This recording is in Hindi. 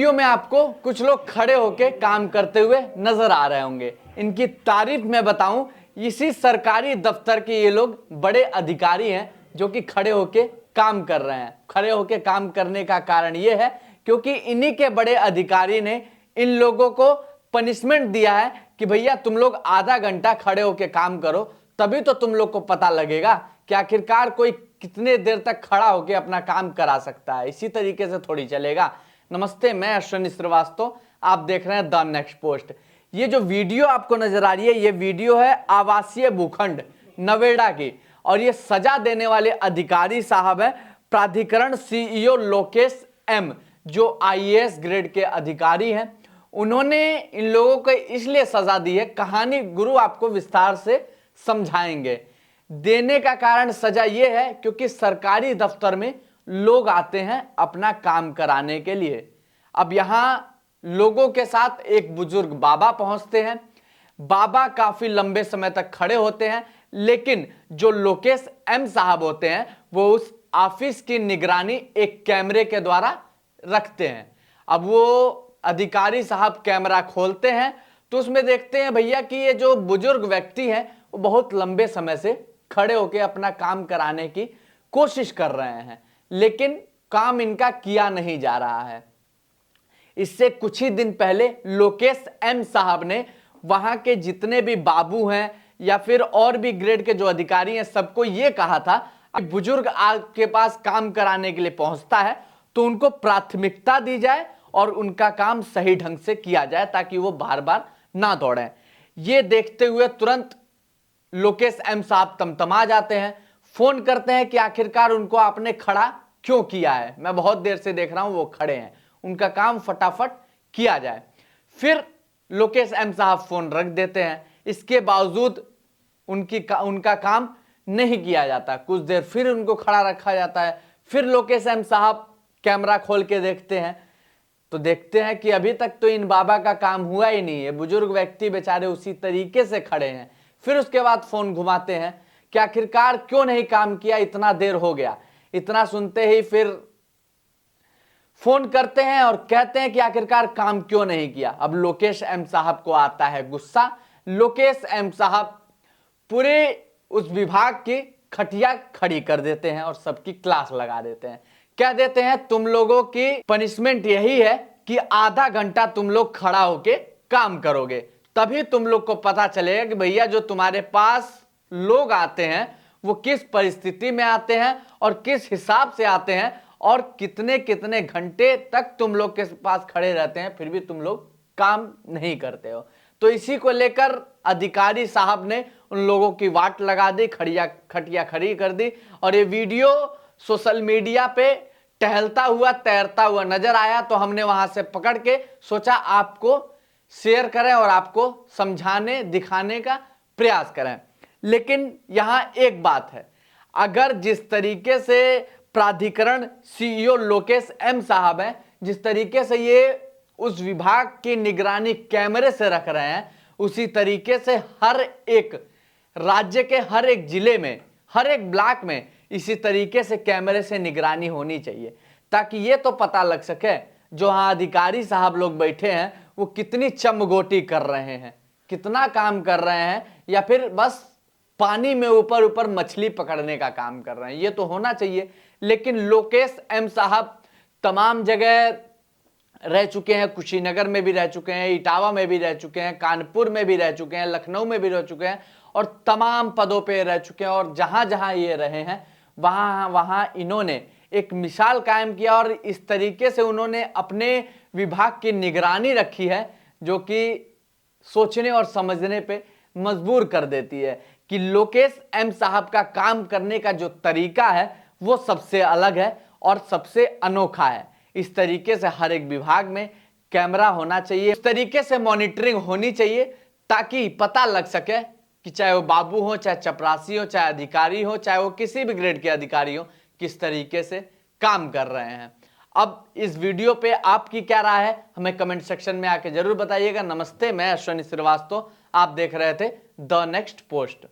वीडियो में आपको कुछ लोग खड़े होके काम करते हुए नजर आ रहे होंगे। इनकी तारीफ मैं बताऊं, इसी सरकारी दफ्तर के ये लोग बड़े अधिकारी हैं जो कि खड़े होके काम कर रहे हैं। खड़े होके काम करने का कारण ये है क्योंकि इन्हीं के बड़े अधिकारी ने इन लोगों को पनिशमेंट दिया है कि भैया तुम लोग आधा घंटा खड़े होके काम करो, तभी तो तुम लोग को पता लगेगा कि आखिरकार कोई कितने देर तक खड़ा होके अपना काम करा सकता है। इसी तरीके से थोड़ी चलेगा। नमस्ते, मैं अश्विनी श्रीवास्तव, आप देख रहे हैं द नेक्स्ट पोस्ट। ये जो वीडियो आपको नजर आ रही है, ये वीडियो है आवासीय भूखंड नवेड़ा की, और ये सजा देने वाले अधिकारी साहब हैं प्राधिकरण सीईओ लोकेश एम, जो आईएएस ग्रेड के अधिकारी हैं। उन्होंने इन लोगों को इसलिए सजा दी है, कहानी गुरु आपको विस्तार से समझाएंगे। देने का कारण सजा यह है क्योंकि सरकारी दफ्तर में लोग आते हैं अपना काम कराने के लिए। अब यहां लोगों के साथ एक बुजुर्ग बाबा पहुंचते हैं। बाबा काफी लंबे समय तक खड़े होते हैं, लेकिन जो लोकेश एम साहब होते हैं वो उस ऑफिस की निगरानी एक कैमरे के द्वारा रखते हैं। अब वो अधिकारी साहब कैमरा खोलते हैं तो उसमें देखते हैं भैया कि ये जो बुजुर्ग व्यक्ति हैं वो बहुत लंबे समय से खड़े होकर अपना काम कराने की कोशिश कर रहे हैं, लेकिन काम इनका किया नहीं जा रहा है। इससे कुछ ही दिन पहले लोकेश एम साहब ने वहां के जितने भी बाबू हैं या फिर और भी ग्रेड के जो अधिकारी हैं सबको यह कहा था कि बुजुर्ग आपके पास काम कराने के लिए पहुंचता है तो उनको प्राथमिकता दी जाए और उनका काम सही ढंग से किया जाए ताकि वो बार बार ना दौड़ें। ये देखते हुए तुरंत लोकेश एम साहब तमतमा जाते हैं, फोन करते हैं कि आखिरकार उनको आपने खड़ा क्यों किया है, मैं बहुत देर से देख रहा हूं वो खड़े हैं, उनका काम फटाफट किया जाए। फिर लोकेश एम साहब फोन रख देते हैं। इसके बावजूद उनका काम नहीं किया जाता। कुछ देर फिर उनको खड़ा रखा जाता है। फिर लोकेश एम साहब कैमरा खोल के देखते हैं तो देखते हैं कि अभी तक तो इन बाबा का काम हुआ ही नहीं है, बुजुर्ग व्यक्ति बेचारे उसी तरीके से खड़े हैं। फिर उसके बाद फोन घुमाते हैं कि आखिरकार क्यों नहीं काम किया, इतना देर हो गया। इतना सुनते ही फिर फोन करते हैं और कहते हैं कि आखिरकार काम क्यों नहीं किया। अब लोकेश एम साहब को आता है गुस्सा। लोकेश एम साहब पूरे उस विभाग की खटिया खड़ी कर देते हैं और सबकी क्लास लगा देते हैं। कह देते हैं तुम लोगों की पनिशमेंट यही है कि आधा घंटा तुम लोग खड़ा होके काम करोगे, तभी तुम लोग को पता चलेगा कि भैया जो तुम्हारे पास लोग आते हैं वो किस परिस्थिति में आते हैं और किस हिसाब से आते हैं और कितने कितने घंटे तक तुम लोग के पास खड़े रहते हैं, फिर भी तुम लोग काम नहीं करते हो। तो इसी को लेकर अधिकारी साहब ने उन लोगों की वाट लगा दी, खटिया खड़ी कर दी, और ये वीडियो सोशल मीडिया पे टहलता हुआ तैरता हुआ नजर आया तो हमने वहां से पकड़ के सोचा आपको शेयर करें और आपको समझाने दिखाने का प्रयास करें। लेकिन यहां एक बात है, अगर जिस तरीके से प्राधिकरण सीईओ लोकेश एम साहब हैं, जिस तरीके से ये उस विभाग की निगरानी कैमरे से रख रहे हैं, उसी तरीके से हर एक राज्य के हर एक जिले में, हर एक ब्लॉक में इसी तरीके से कैमरे से निगरानी होनी चाहिए, ताकि ये तो पता लग सके जो हाँ अधिकारी साहब लोग बैठे हैं वो कितनी चमगोटी कर रहे हैं, कितना काम कर रहे हैं, या फिर बस पानी में ऊपर ऊपर मछली पकड़ने का काम कर रहे हैं। ये तो होना चाहिए। लेकिन लोकेश एम साहब तमाम जगह रह चुके हैं, कुशीनगर में भी रह चुके हैं, इटावा में भी रह चुके हैं, कानपुर में भी रह चुके हैं, लखनऊ में भी रह चुके हैं और तमाम पदों पे रह चुके हैं। और जहां जहां ये रहे हैं वहां वहां इन्होंने एक मिसाल कायम किया और इस तरीके से उन्होंने अपने विभाग की निगरानी रखी है जो कि सोचने और समझने पे मजबूर कर देती है कि लोकेश एम साहब का काम करने का जो तरीका है वो सबसे अलग है और सबसे अनोखा है। इस तरीके से हर एक विभाग में कैमरा होना चाहिए, इस तरीके से मॉनिटरिंग होनी चाहिए ताकि पता लग सके कि चाहे वो बाबू हो, चाहे चपरासी हो, चाहे अधिकारी हो, चाहे वो किसी भी ग्रेड के अधिकारी हो, किस तरीके से काम कर रहे हैं। अब इस वीडियो पे आपकी क्या राय है हमें कमेंट सेक्शन में आके जरूर बताइएगा। नमस्ते, मैं अश्विनी श्रीवास्तव, आप देख रहे थे द नेक्स्ट पोस्ट।